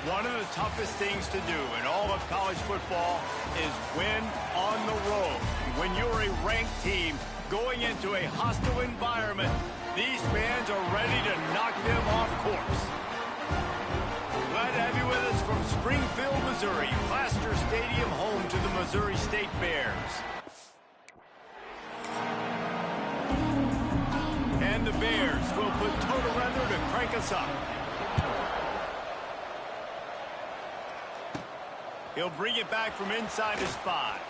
One of the toughest things to do in all of college football is win on the road. When you're a ranked team going into a hostile environment, these fans are ready to knock them off course. Glad to have you with us from Springfield, Missouri, Plaster Stadium, home to the Missouri State Bears. And the Bears will put total render to crank us up. He'll bring it back from inside his 5.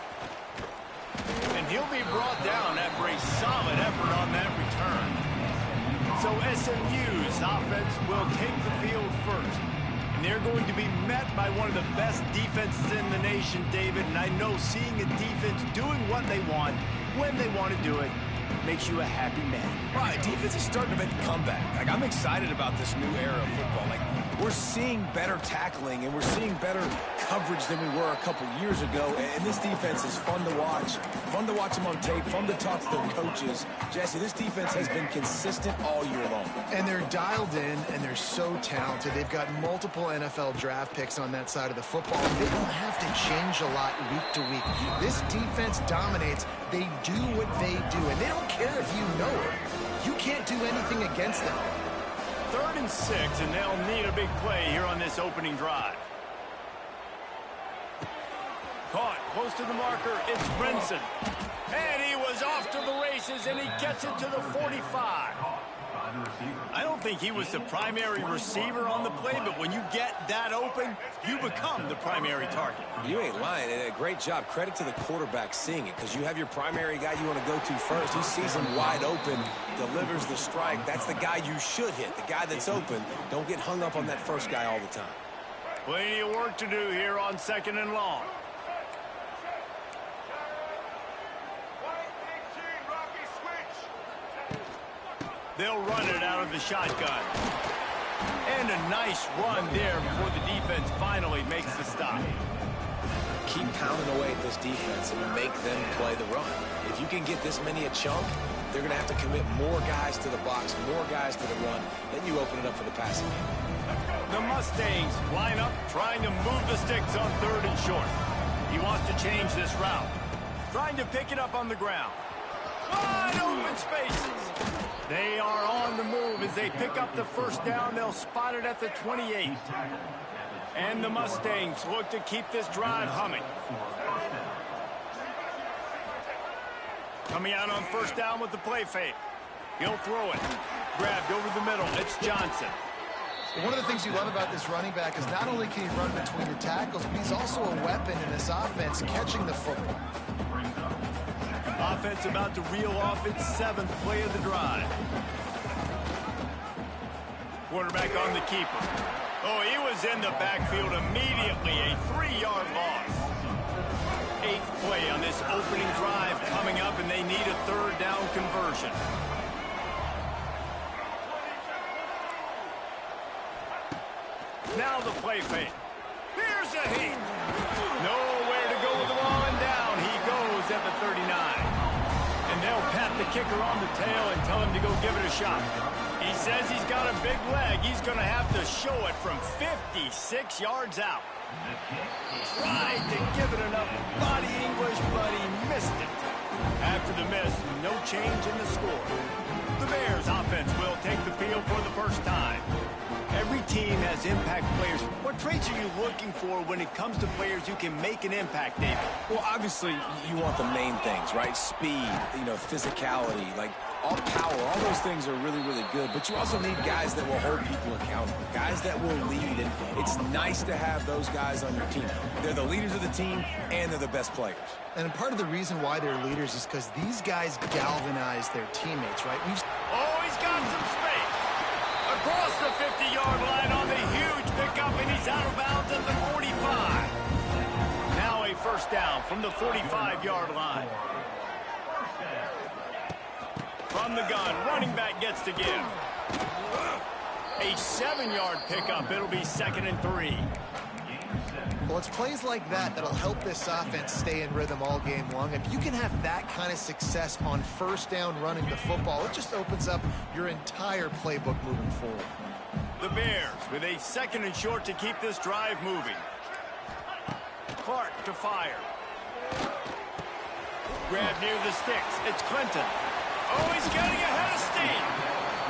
And he'll be brought down after a solid effort on that return. So SMU's offense will take the field first. And they're going to be met by one of the best defenses in the nation, David. And I know seeing a defense doing what they want, when they want to do it, makes you a happy man. Right, defense is starting to make a comeback. Like, I'm excited about this new era of football. Like, we're seeing better tackling and we're seeing better coverage than we were a couple years ago. And this defense is fun to watch. Fun to watch them on tape. Fun to talk to their coaches. Jesse, this defense has been consistent all year long. And they're dialed in and they're so talented. They've got multiple NFL draft picks on that side of the football. They don't have to change a lot week to week. This defense dominates. They do what they do. And they don't care if you know it. You can't do anything against them. 3rd and 6, and they'll need a big play here on this opening drive. Caught close to the marker. It's Brinson. And he was off to the races, and he gets it to the 45. I don't think he was the primary receiver on the play, but when you get that open, you become the primary target. You ain't lying. And a great job. Credit to the quarterback seeing it, because you have your primary guy you want to go to first. He sees him wide open, delivers the strike. That's the guy you should hit, the guy that's open. Don't get hung up on that first guy all the time. Plenty of work to do here on 2nd and long. They'll run it out of the shotgun. And a nice run there before the defense finally makes the stop. Keep pounding away at this defense and make them play the run. If you can get this many a chunk, they're going to have to commit more guys to the box, more guys to the run. Then you open it up for the passing game. The Mustangs line up trying to move the sticks on 3rd and short. He wants to change this route. Trying to pick it up on the ground. Wide open spaces. They are on the move as they pick up the first down. They'll spot it at the 28. And the Mustangs look to keep this drive humming. Coming out on 1st down with the play fake. He'll throw it. Grabbed over the middle. It's Johnson. One of the things you love about this running back is not only can he run between the tackles, but he's also a weapon in this offense catching the football. Offense about to reel off its 7th play of the drive. Quarterback on the keeper. Oh, he was in the backfield immediately. A 3-yard loss. 8th play on this opening drive coming up, and they need a 3rd down conversion. Now the play fake. Here's a heat. Nowhere to go with the ball, and down he goes at the 39. And they'll pat the kicker on the tail and tell him to go give it a shot. He says he's got a big leg. He's going to have to show it from 56 yards out. Tried to give it enough body English, but he missed it. After the miss, no change in the score. The Bears offense will take the field for the first time. Every team has impact players. What traits are you looking for when it comes to players who can make an impact, David? Well, obviously, you want the main things, right? Speed, physicality, like all power. All those things are really, really good. But you also need guys that will hold people accountable, guys that will lead. And it's nice to have those guys on your team. They're the leaders of the team, and they're the best players. And part of the reason why they're leaders is because these guys galvanize their teammates, right? Oh, he's got some space. Across the 50-yard line on the huge pickup, and he's out of bounds at the 45. Now a 1st down from the 45-yard line. From the gun, running back gets to give. A 7-yard pickup. It'll be 2nd and 3. Well, it's plays like that that'll help this offense stay in rhythm all game long. If you can have that kind of success on 1st down running the football, it just opens up your entire playbook moving forward. The Bears with a 2nd and short to keep this drive moving. Clark to fire. Grab near the sticks. It's Clinton. Oh, he's getting ahead of steam.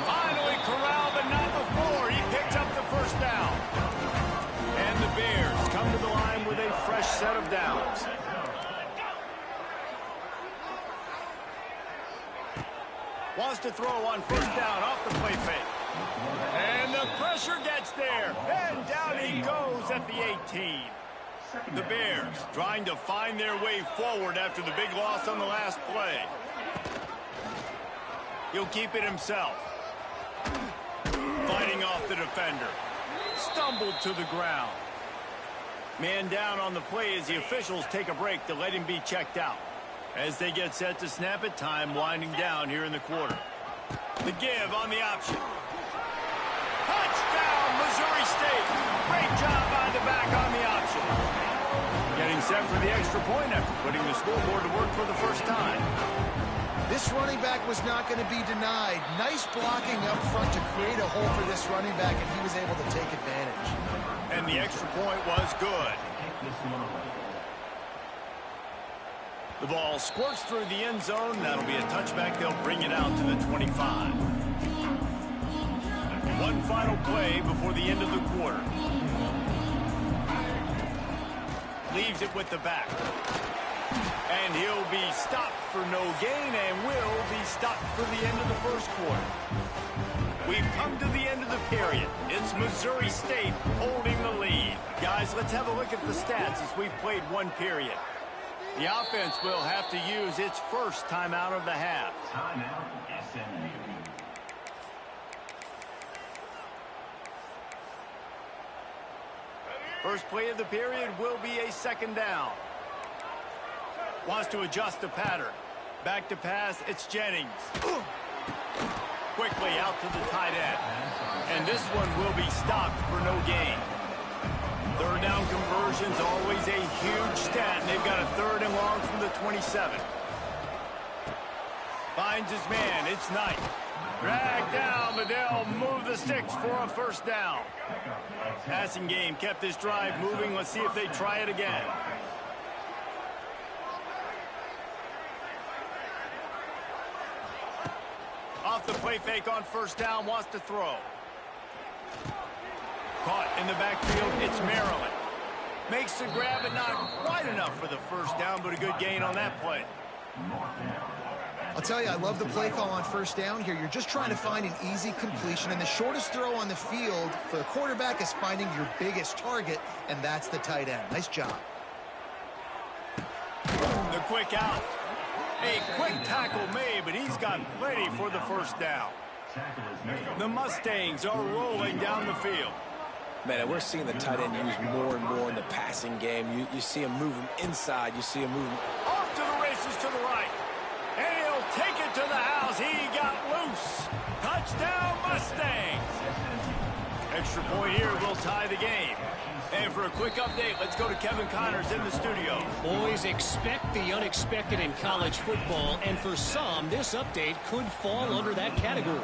Finally corralled, but not before. He picks up the first down. And the Bears come to the line with a fresh set of downs. Wants to throw on 1st down off the play fake. And the pressure gets there. And down he goes at the 18. The Bears trying to find their way forward after the big loss on the last play. He'll keep it himself. Fighting off the defender. Stumbled to the ground. Man down on the play as the officials take a break to let him be checked out. As they get set to snap it, time winding down here in the quarter. The give on the option. Touchdown, Missouri State. Great job by the back on the option. Getting set for the extra point after putting the scoreboard to work for the first time. This running back was not going to be denied. Nice blocking up front to create a hole for this running back, and he was able to take advantage. And the extra point was good. The ball squirts through the end zone. That'll be a touchback. They'll bring it out to the 25. One final play before the end of the quarter. Leaves it with the back. And he'll be stopped for no gain and will be stopped for the end of the first quarter. We've come to the end of the period. It's Missouri State holding the lead. Guys, let's have a look at the stats as we've played one period. The offense will have to use its first timeout of the half. Timeout, SMU. First play of the period will be a 2nd down. Wants to adjust the pattern. Back to pass, it's Jennings. Quickly out to the tight end. And this one will be stopped for no gain. 3rd down conversion's always a huge stat, and they've got a 3rd and long from the 27. Finds his man, it's Knight. Dragged down, but they'll move the sticks for a 1st down. Passing game kept this drive moving. Let's see if they try it again. Off the play fake on 1st down, wants to throw. Caught in the backfield, it's Maryland. Makes the grab, but not quite enough for the 1st down, but a good gain on that play. I'll tell you, I love the play call on 1st down here. You're just trying to find an easy completion, and the shortest throw on the field for the quarterback is finding your biggest target, and that's the tight end. Nice job. The quick out. A quick tackle made, but he's got plenty for the 1st down. The Mustangs are rolling down the field. Man, we're seeing the tight end used more and more in the passing game. You see him moving inside. You see him moving. Off to the races to the right. And he'll take it to the house. He got loose. Touchdown, Mustangs. Extra point here will tie the game. And for a quick update, let's go to Kevin Connors in the studio. Boys, expect the unexpected in college football, and for some, this update could fall under that category.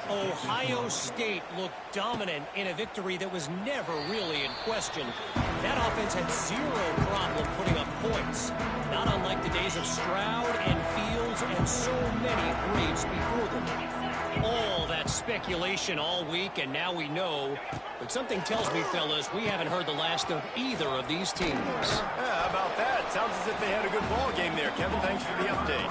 Ohio State looked dominant in a victory that was never really in question. That offense had zero problem putting up points, not unlike the days of Stroud and Fields and so many greats before them. All that speculation all week, and now we know. But something tells me, fellas, we haven't heard the last of either of these teams. Yeah, how about that? Sounds as if they had a good ball game there, Kevin. Thanks for the update.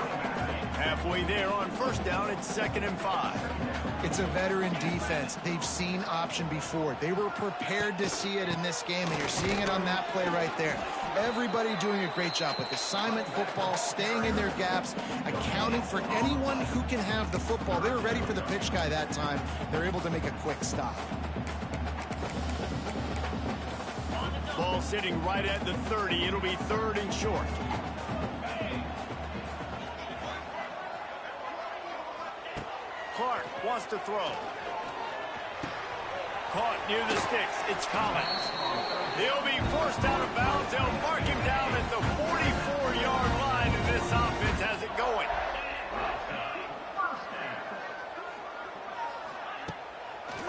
Halfway there on 1st down, it's 2nd and 5. It's a veteran defense. They've seen option before. They were prepared to see it in this game, and you're seeing it on that play right there. Everybody doing a great job with assignment football, staying in their gaps, accounting for anyone who can have the football. They were ready for the pitch guy that time. They're able to make a quick stop. Ball sitting right at the 30. It'll be 3rd and short. Clark wants to throw. Caught near the sticks. It's Collins. He'll be forced out of bounds. They'll mark him down at the 44-yard line, and this offense has it going.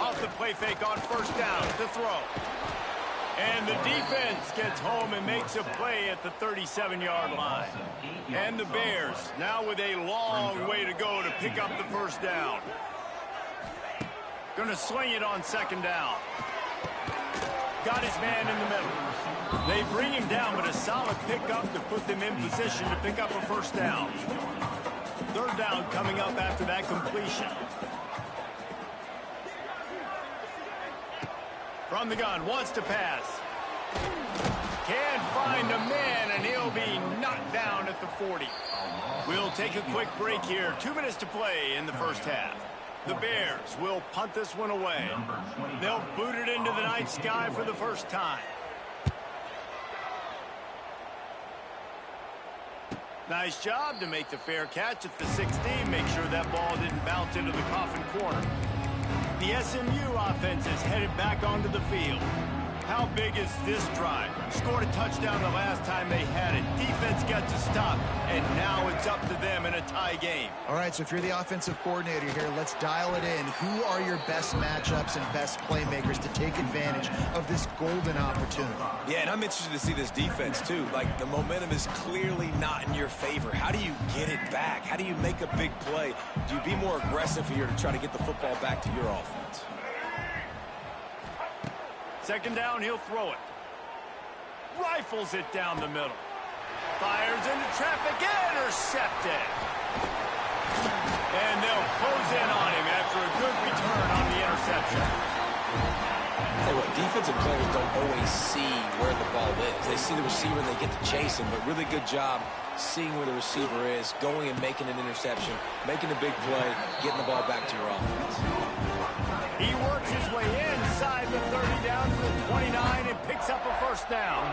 Off the play fake on first down to throw. And the defense gets home and makes a play at the 37-yard line. And the Bears now with a long way to go to pick up the first down. Going to swing it on second down. Got his man in the middle. They bring him down, but a solid pickup to put them in position to pick up a first down. Third down coming up after that completion. From the gun, wants to pass. Can't find a man, and he'll be knocked down at the 40. We'll take a quick break here. 2 minutes to play in the first half. The Bears will punt this one away. They'll boot it into the night sky for the first time. Nice job to make the fair catch at the 16. Make sure that ball didn't bounce into the coffin corner. The SMU offense is headed back onto the field. How big is this drive? Scored a touchdown the last time they had it. Defense got to stop, and now it's up to them in a tie game. All right, so if you're the offensive coordinator here, let's dial it in. Who are your best matchups and best playmakers to take advantage of this golden opportunity? Yeah, and I'm interested to see this defense, too. Like, the momentum is clearly not in your favor. How do you get it back? How do you make a big play? Do you be more aggressive here to try to get the football back to your offense? Second down, he'll throw it. Rifles it down the middle. Fires into traffic, intercepted. And they'll close in on him after a good return on the interception. Tell you what, defensive players don't always see where the ball is. They see the receiver and they get to chase him, but really good job seeing where the receiver is, going and making an interception, making a big play, getting the ball back to your offense. He works his way inside the 30 down to the 29 and picks up a first down.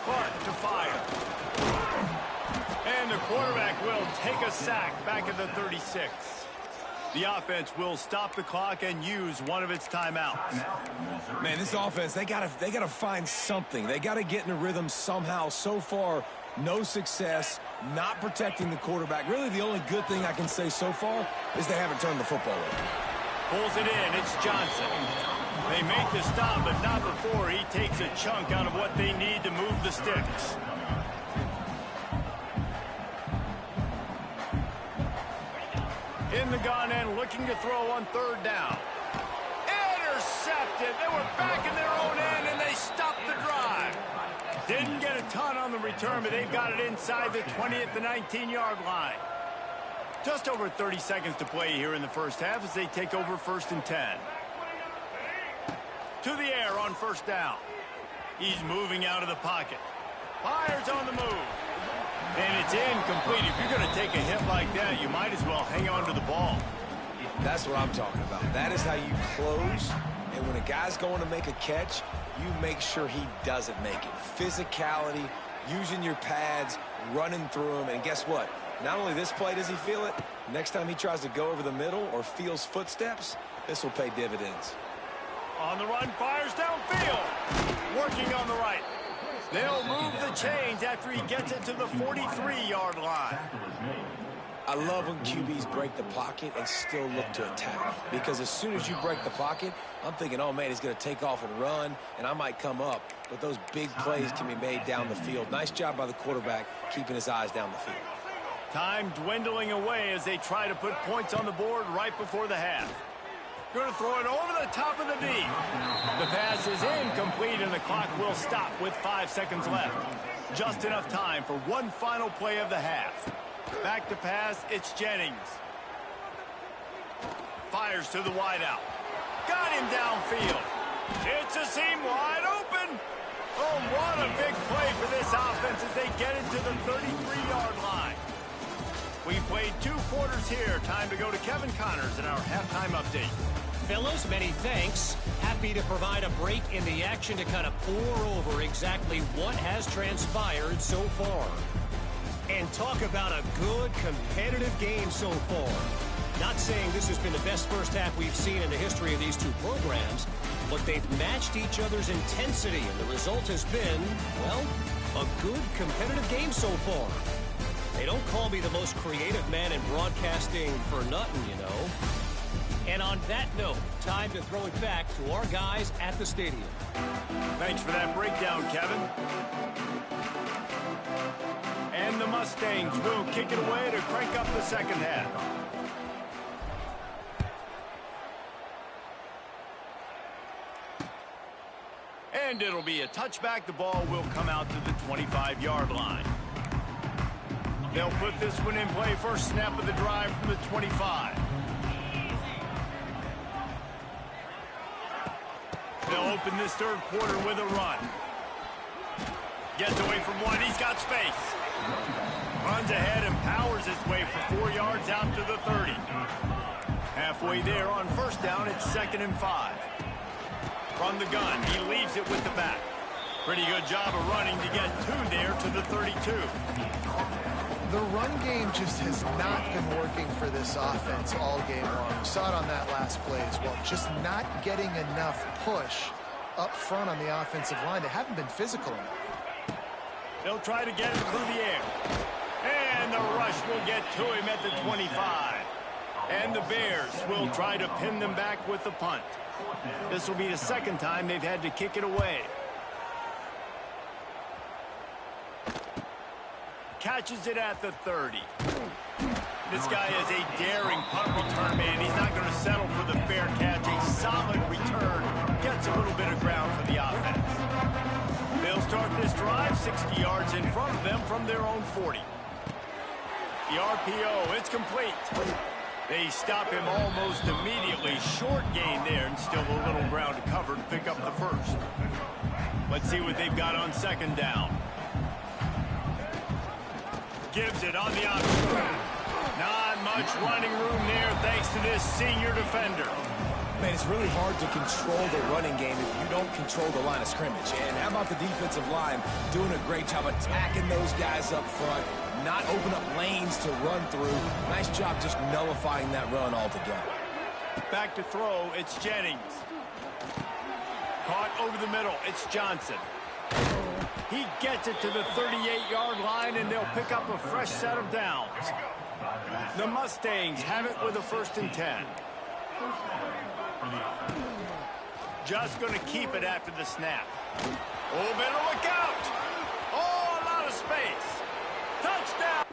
Clark to fire. And the quarterback will take a sack back at the 36. The offense will stop the clock and use one of its timeouts. Man, this offense, they gotta find something. They gotta get in a rhythm somehow. So far, no success, not protecting the quarterback. Really, the only good thing I can say so far is they haven't turned the football over. Pulls it in. It's Johnson. They make the stop, but not before he takes a chunk out of what they need to move the sticks. In the gun and looking to throw on third down. Intercepted. They were back in their own end, and they stopped the drive. Didn't get a ton on the return, but they've got it inside the 20 at the 19-yard line. Just over 30 seconds to play here in the first half as they take over 1st and 10. To the air on first down. He's moving out of the pocket. Fires on the move. And it's incomplete. If you're going to take a hit like that, you might as well hang on to the ball. That's what I'm talking about. That is how you close. And when a guy's going to make a catch, you make sure he doesn't make it. Physicality, using your pads, running through them. And guess what? Not only this play does he feel it, next time he tries to go over the middle or feels footsteps, this will pay dividends. On the run, fires downfield. Working on the right. They'll move the chains after he gets it to the 43-yard line. I love when QBs break the pocket and still look to attack. Because as soon as you break the pocket, I'm thinking, oh, man, he's going to take off and run, and I might come up. But those big plays can be made down the field. Nice job by the quarterback keeping his eyes down the field. Time dwindling away as they try to put points on the board right before the half. Going to throw it over the top of the D. The pass is incomplete, and the clock will stop with 5 seconds left. Just enough time for one final play of the half. Back to pass, it's Jennings. Fires to the wideout. Got him downfield. It's a seam wide open. Oh, what a big play for this offense as they get it to the 33-yard line. We played 2 quarters here. Time to go to Kevin Connors in our halftime update. Fellows, many thanks. Happy to provide a break in the action to kind of pour over exactly what has transpired so far. And talk about a good competitive game so far. Not saying this has been the best first half we've seen in the history of these two programs, but they've matched each other's intensity, and the result has been, well, a good competitive game so far. They don't call me the most creative man in broadcasting for nothing, you know. And on that note, time to throw it back to our guys at the stadium. Thanks for that breakdown, Kevin. And the Mustangs will kick it away to crank up the second half. And it'll be a touchback. The ball will come out to the 25-yard line. They'll put this one in play. First snap of the drive from the 25. They'll open this third quarter with a run. Gets away from one. He's got space. Runs ahead and powers his way for 4 yards out to the 30. Halfway there on first down, it's 2nd and 5. From the gun, he leaves it with the back. Pretty good job of running to get 2 there to the 32. The run game just has not been working for this offense all game long. We saw it on that last play as well. Just not getting enough push up front on the offensive line. They haven't been physical enough. They'll try to get it through the air. And the rush will get to him at the 25. And the Bears will try to pin them back with the punt. This will be the second time they've had to kick it away. Catches it at the 30. This guy is a daring punt return man. He's not going to settle for the fair catch. A solid return. Gets a little bit of ground for the offense. They'll start this drive 60 yards in front of them from their own 40. The RPO, it's complete. They stop him almost immediately. Short gain there and still a little ground to cover to pick up the first. Let's see what they've got on second down. Gives it on the option. Not much running room there thanks to this senior defender. Man, it's really hard to control the running game if you don't control the line of scrimmage. And how about the defensive line doing a great job attacking those guys up front, not open up lanes to run through. Nice job just nullifying that run altogether. Back to throw, it's Jennings. Caught over the middle, it's Johnson. He gets it to the 38-yard line, and they'll pick up a fresh set of downs. The Mustangs have it with a 1st and 10. Just going to keep it after the snap. Oh, better look out. Oh, a lot of space. Touchdown.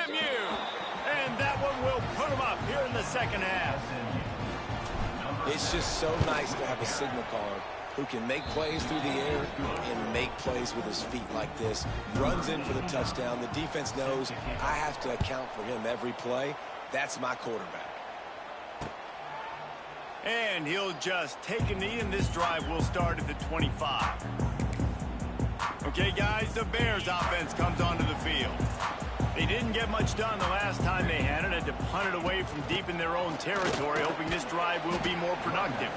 And that one will put them up here in the second half. It's just so nice to have a signal caller who can make plays through the air and make plays with his feet like this. Runs in for the touchdown. The defense knows I have to account for him every play. That's my quarterback. And he'll just take a knee, and this drive will start at the 25. Okay, guys, the Bears offense comes onto the field. They didn't get much done the last time they had it. Had to punt it away from deep in their own territory, hoping this drive will be more productive.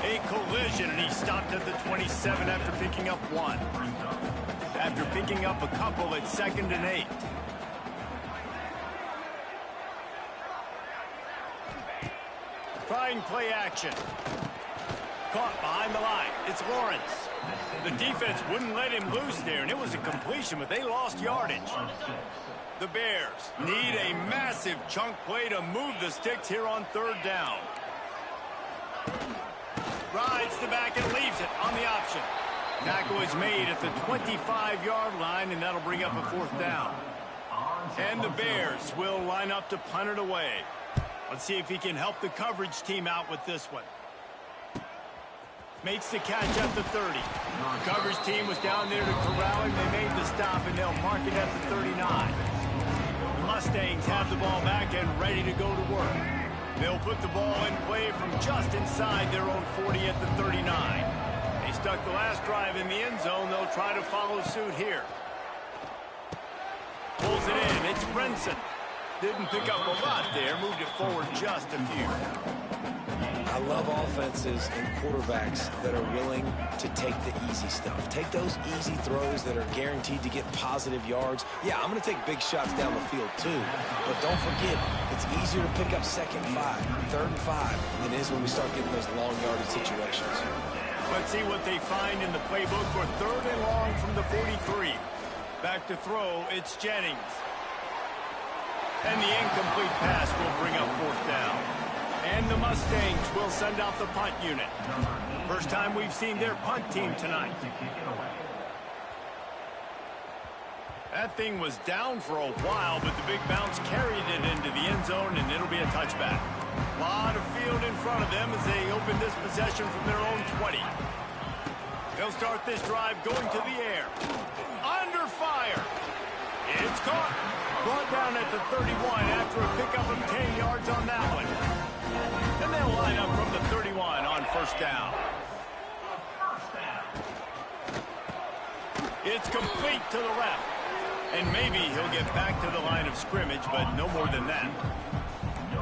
A collision, and he stopped at the 27 after picking up one. After picking up a couple at 2nd and 8. Trying play action. Caught behind the line. It's Lawrence. The defense wouldn't let him loose there, and it was a completion, but they lost yardage. The Bears need a massive chunk play to move the sticks here on 3rd down. Rides the back and leaves it on the option. Tackle is made at the 25-yard line, and that'll bring up a 4th down. And the Bears will line up to punt it away. Let's see if he can help the coverage team out with this one. Makes the catch at the 30. The coverage team was down there to corral him. They made the stop, and they'll mark it at the 39. The Mustangs have the ball back and ready to go to work. They'll put the ball in play from just inside their own 40 at the 39. They stuck the last drive in the end zone. They'll try to follow suit here. Pulls it in. It's Brinson. Didn't pick up a lot there. Moved it forward just a few. I love offenses and quarterbacks that are willing to take the easy stuff. Take those easy throws that are guaranteed to get positive yards. Yeah, I'm going to take big shots down the field too. But don't forget, it's easier to pick up 2nd and 5, 3rd and 5 than it is when we start getting those long yardage situations. Let's see what they find in the playbook for 3rd and long from the 43. Back to throw, it's Jennings. And the incomplete pass will bring up 4th down. And the Mustangs will send out the punt unit. First time we've seen their punt team tonight. That thing was down for a while, but the big bounce carried it into the end zone, and it'll be a touchback. A lot of field in front of them as they open this possession from their own 20. They'll start this drive going to the air. Under fire. It's caught. Brought down at the 31 after a pickup of 10 yards on that one. And they'll line up from the 31 on 1st down. It's complete to the left. And maybe he'll get back to the line of scrimmage, but no more than that.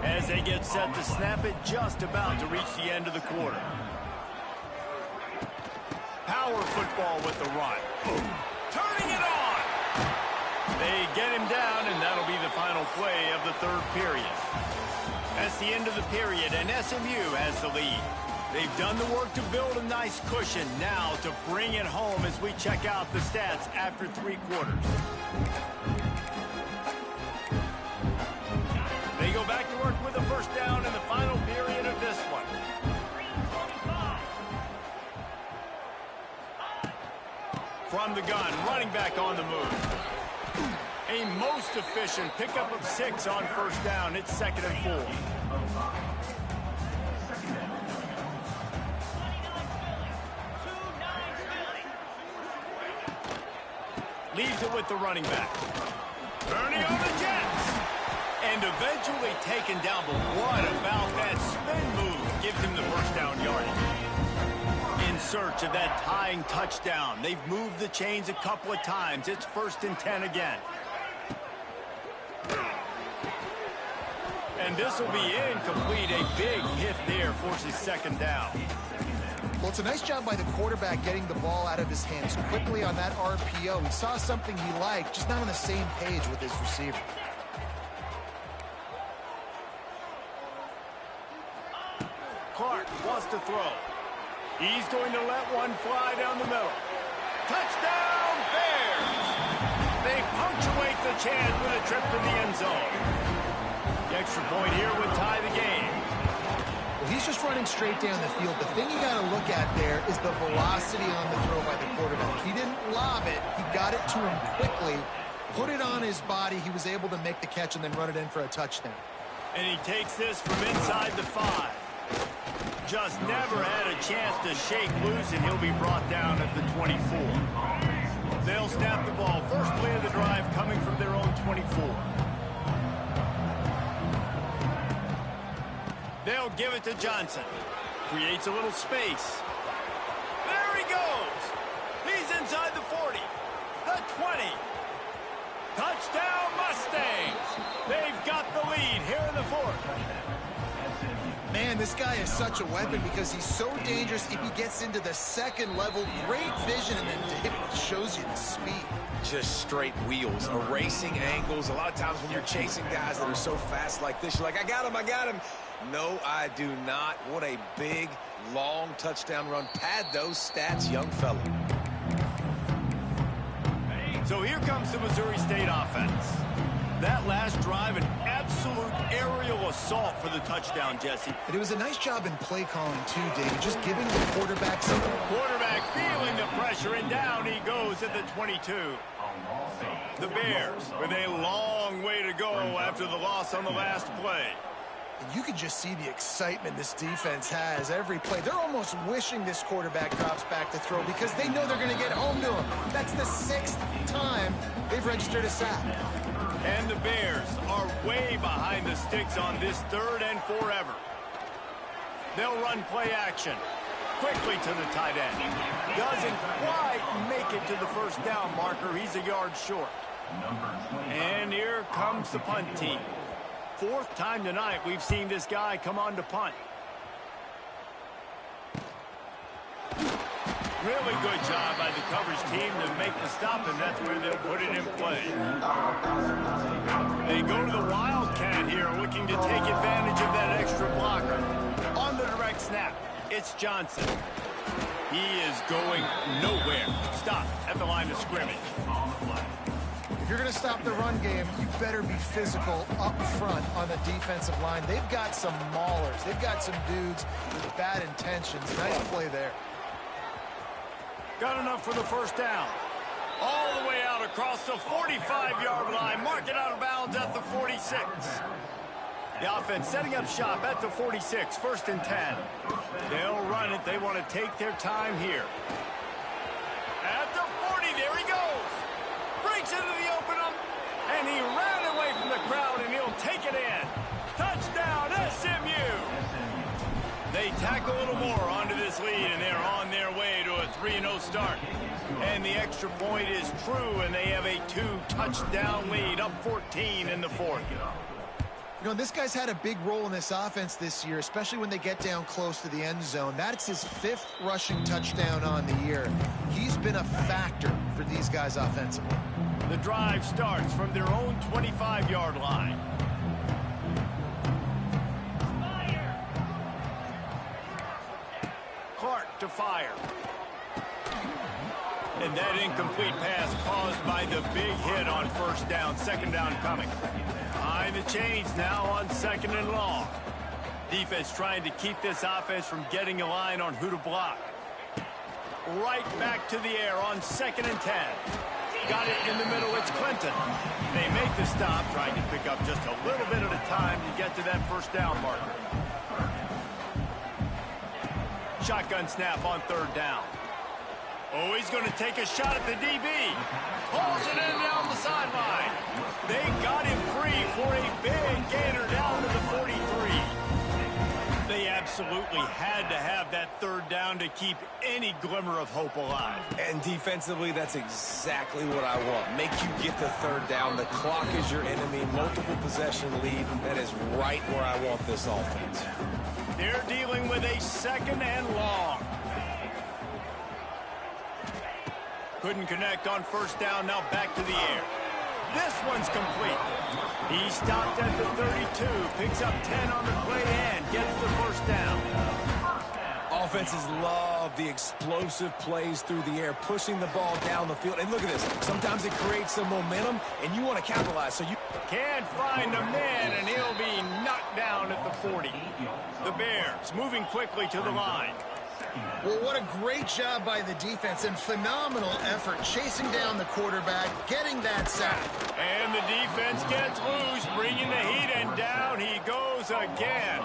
As they get set to snap it, just about to reach the end of the quarter. Power football with the run. Turning it on. They get him down, and that'll be the final play of the 3rd period. That's the end of the period, and SMU has the lead. They've done the work to build a nice cushion. Now to bring it home as we check out the stats after 3 quarters. They go back to work with a 1st down in the final period of this one. From the gun, running back on the move. A most efficient pickup of 6 on 1st down. It's 2nd and 4. Leaves it with the running back. Turning on the Jets. And eventually taken down. But what about that spin move? Gives him the 1st down yardage. In search of that tying touchdown. They've moved the chains a couple of times. It's 1st and 10 again. And this will be incomplete. A big hit there forces 2nd down. Well, it's a nice job by the quarterback getting the ball out of his hands quickly on that RPO. He saw something he liked, just not on the same page with his receiver. Clark wants to throw. He's going to let one fly down the middle. Touchdown, Bears! They punctuate the chance with a trip to the end zone. The extra point here would tie the game. Well, he's just running straight down the field. The thing you got to look at there is the velocity on the throw by the quarterback. He didn't lob it. He got it to him quickly, put it on his body. He was able to make the catch and then run it in for a touchdown. And he takes this from inside the 5. Just never had a chance to shake loose, and he'll be brought down at the 24. They'll snap the ball. First play of the drive coming from their own 24. They'll give it to Johnson. Creates a little space. There he goes. He's inside the 40. The 20. Touchdown Mustangs. They've got the lead here in the 4th. Man, this guy is such a weapon because he's so dangerous if he gets into the 2nd level. Great vision, and then it shows you the speed. Just straight wheels, erasing angles. A lot of times when you're chasing guys that are so fast like this, you're like, I got him. No, I do not. What a big, long touchdown run. Pad those stats, young fella. So here comes the Missouri State offense. That last drive, an absolute aerial assault for the touchdown, Jesse. But it was a nice job in play calling, too, David. Just giving the quarterback something. Quarterback feeling the pressure, and down he goes at the 22. The Bears with a long way to go after the loss on the last play. And you can just see the excitement this defense has every play. They're almost wishing this quarterback drops back to throw because they know they're going to get home to him. That's the 6th time they've registered a sack. And the Bears are way behind the sticks on this 3rd and 4 ever. They'll run play action. quickly to the tight end. Doesn't quite make it to the first down marker. He's a yard short. And here comes the punt team. Fourth time tonight we've seen this guy come on to punt. Really good job by the coverage team to make the stop, and that's where they'll put it in play. They go to the Wildcat here, looking to take advantage of that extra blocker. On the direct snap, it's Johnson. He is going nowhere. Stop at the line of scrimmage. If you're going to stop the run game, you better be physical up front on the defensive line. They've got some maulers. They've got some dudes with bad intentions. Nice play there. Got enough for the first down. All the way out across the 45-yard line. Mark it out of bounds at the 46. The offense setting up shop at the 46. First and 10. They'll run it. They want to take their time here. At the 40, there he goes. Breaks into the open up, and he ran away from the crowd, and he'll take it in. Touchdown, SMU. They tack a little more onto this lead, and they're on their way to a 3-0 start. And the extra point is true, and they have a 2-touchdown lead, up 14 in the fourth. You know, this guy's had a big role in this offense this year, especially when they get down close to the end zone. That's his 5th rushing touchdown on the year. He's been a factor for these guys offensively. The drive starts from their own 25-yard line. Clark to fire. And that incomplete pass caused by the big hit on first down. Second down coming. Behind the chains now on second and long. Defense trying to keep this offense from getting a line on who to block. Right back to the air on second and 10. Got it in the middle. It's Clinton. They make the stop, trying to pick up just a little bit at a time to get to that first down marker. Shotgun snap on third down. Oh, he's going to take a shot at the DB. Pulls it in down the sideline. They got him free for a big gainer down to the 43. They absolutely had to have that third down to keep any glimmer of hope alive. And defensively, that's exactly what I want. Make you get the third down. The clock is your enemy. Multiple possession lead. That is right where I want this offense. They're dealing with a second and long. Couldn't connect on first down. Now back to the air. This one's complete. He stopped at the 32. Picks up 10 on the play and gets the first down. Offenses love the explosive plays through the air, pushing the ball down the field. And look at this. Sometimes it creates some momentum, and you want to capitalize. So you can't find a man, and he'll be knocked down at the 40. The Bears moving quickly to the line. Well, what a great job by the defense and phenomenal effort chasing down the quarterback, getting that sack. And the defense gets loose, bringing the heat, and down he goes again.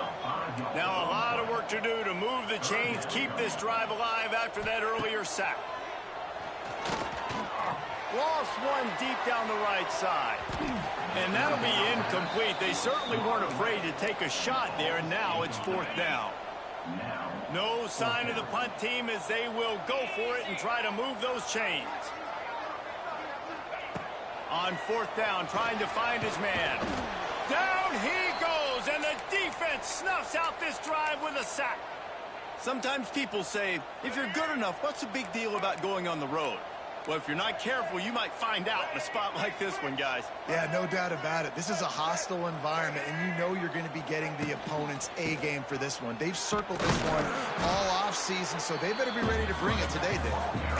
Now a lot of work to do to move the chains, keep this drive alive after that earlier sack. Lost one deep down the right side. And that'll be incomplete. They certainly weren't afraid to take a shot there, and now it's fourth down. No sign of the punt team as they will go for it and try to move those chains. On fourth down, trying to find his man. Down he goes, and the defense snuffs out this drive with a sack. Sometimes people say, if you're good enough, what's the big deal about going on the road? Well, if you're not careful, you might find out in a spot like this one, guys. Yeah, no doubt about it. This is a hostile environment, and you know you're going to be getting the opponent's A game for this one. They've circled this one all offseason, so they better be ready to bring it today, Dave.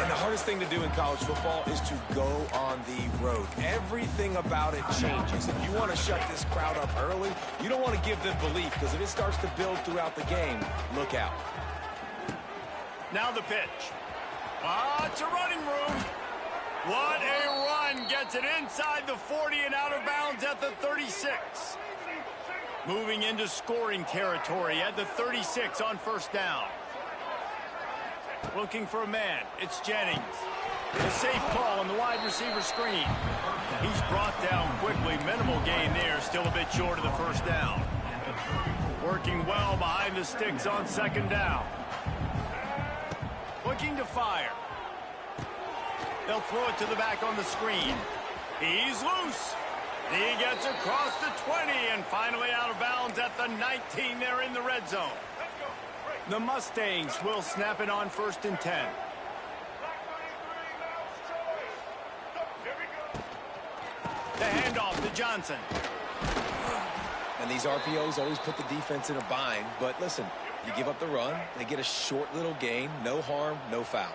And the hardest thing to do in college football is to go on the road. Everything about it changes. If you want to shut this crowd up early, you don't want to give them belief, because if it starts to build throughout the game, look out. Now the pitch. It's a running room. What a run. Gets it inside the 40 and out of bounds at the 36. Moving into scoring territory at the 36 on first down. Looking for a man. It's Jennings. A safe call on the wide receiver screen. He's brought down quickly. Minimal gain there. Still a bit short of the first down. Working well behind the sticks on second down. looking to fire. They'll throw it to the back on the screen. He's loose. He gets across the 20 and finally out of bounds at the 19 there in the red zone. The Mustangs will snap it on 1st and 10. The handoff to Johnson. And these RPOs always put the defense in a bind. But listen, you give up the run, they get a short little gain, no harm, no foul.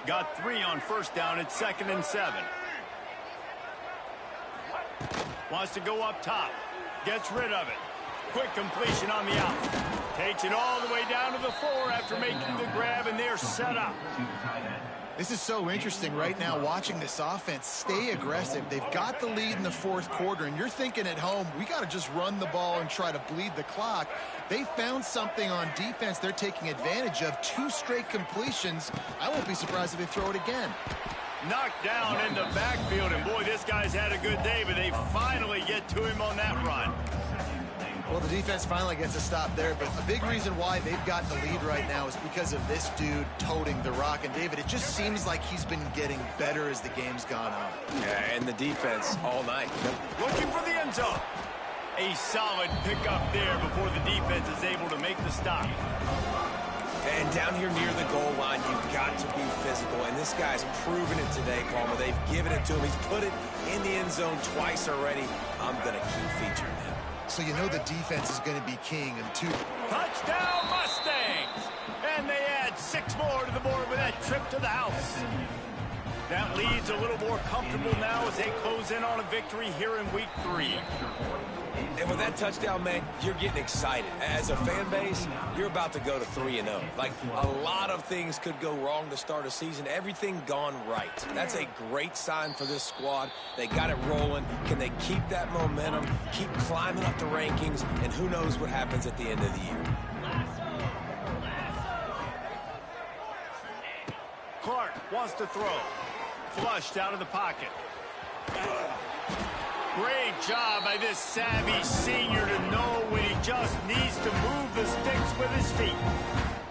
Got 3 on 1st down at 2nd and 7. Wants to go up top. Gets rid of it. Quick completion on the out. Takes it all the way down to the 4 after making the grab, and they're set up. This is so interesting right now, watching this offense stay aggressive. They've got the lead in the 4th quarter, and you're thinking at home, we got to just run the ball and try to bleed the clock. They found something on defense they're taking advantage of. 2 straight completions. I won't be surprised if they throw it again. Knocked down in the backfield, and boy, this guy's had a good day, but they finally get to him on that run. Well, the defense finally gets a stop there, but a big reason why they've got the lead right now is because of this dude toting the rock. And, David, it just seems like he's been getting better as the game's gone on. Yeah, and the defense all night. Looking for the end zone. A solid pickup there before the defense is able to make the stop. And down here near the goal line, you've got to be physical. And this guy's proven it today, Palmer. They've given it to him. He's put it in the end zone twice already. I'm going to keep featuring him. So you know the defense is going to be king. And 2. Touchdown Mustangs! And they add 6 more to the board with that trip to the house. That lead's a little more comfortable now as they close in on a victory here in week 3. And with that touchdown, man, you're getting excited. As a fan base, you're about to go to 3-0. Like, a lot of things could go wrong to start a season. Everything gone right. That's a great sign for this squad. They got it rolling. Can they keep that momentum, keep climbing up the rankings, and who knows what happens at the end of the year. Clark wants to throw. Flushed out of the pocket. Great job by this savvy senior to know when he just needs to move the sticks with his feet.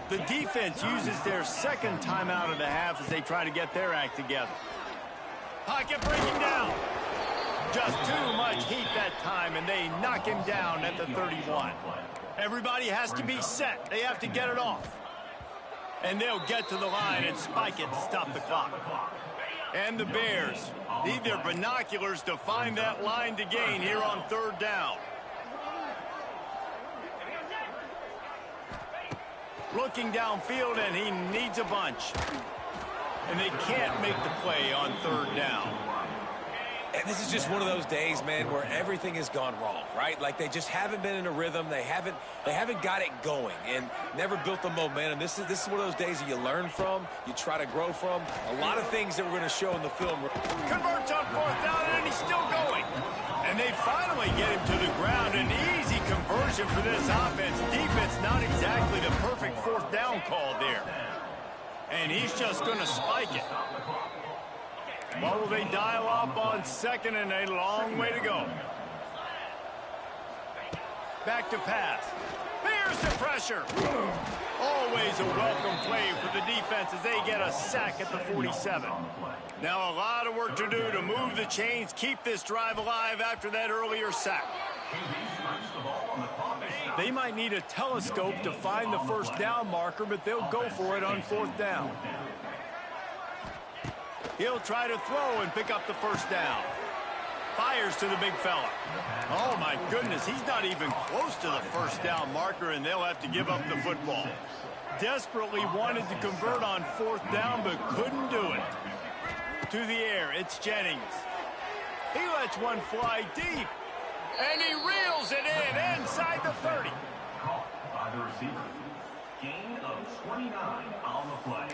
The defense uses their 2nd timeout of the half as they try to get their act together. Pocket breaking down. Just too much heat that time, and they knock him down at the 31. Everybody has to be set. They have to get it off. And they'll get to the line and spike it to stop the clock. And the Bears need their binoculars to find that line to gain here on 3rd down. Looking downfield, and he needs a bunch. And they can't make the play on 3rd down. And this is just one of those days, man, where everything has gone wrong, right? Like, they just haven't been in a rhythm. They haven't got it going and never built the momentum. This is one of those days that you learn from, you try to grow from. A lot of things that we're going to show in the film. Converts on 4th down, and he's still going. And they finally get him to the ground. An easy conversion for this offense. Defense not exactly the perfect 4th down call there. And he's just going to spike it. What will they dial up on 2nd, and a long way to go. Back to pass. Here's the pressure. Always a welcome play for the defense as they get a sack at the 47. Now a lot of work to do to move the chains, keep this drive alive after that earlier sack. They might need a telescope to find the 1st down marker, but they'll go for it on 4th down. He'll try to throw and pick up the 1st down. Fires to the big fella. Oh, my goodness, he's not even close to the 1st down marker, and they'll have to give up the football. Desperately wanted to convert on 4th down, but couldn't do it. To the air, it's Jennings. He lets one fly deep, and he reels it in inside the 30. By the receiver. Gain of 29 on the play.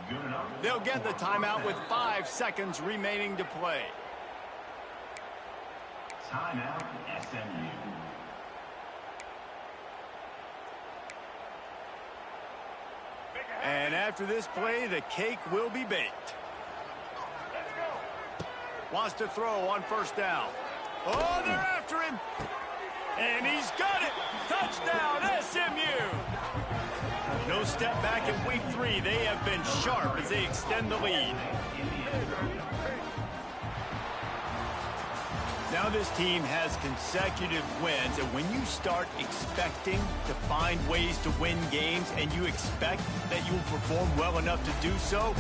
Good enough. They'll get the timeout with 5 seconds remaining to play. Timeout, SMU. And after this play, the cake will be baked. Wants to throw on 1st down. Oh, they're after him. And he's got it. Touchdown, SMU. No step back in week 3. They have been sharp as they extend the lead. Now this team has consecutive wins, and when you start expecting to find ways to win games and you expect that you will perform well enough to do so,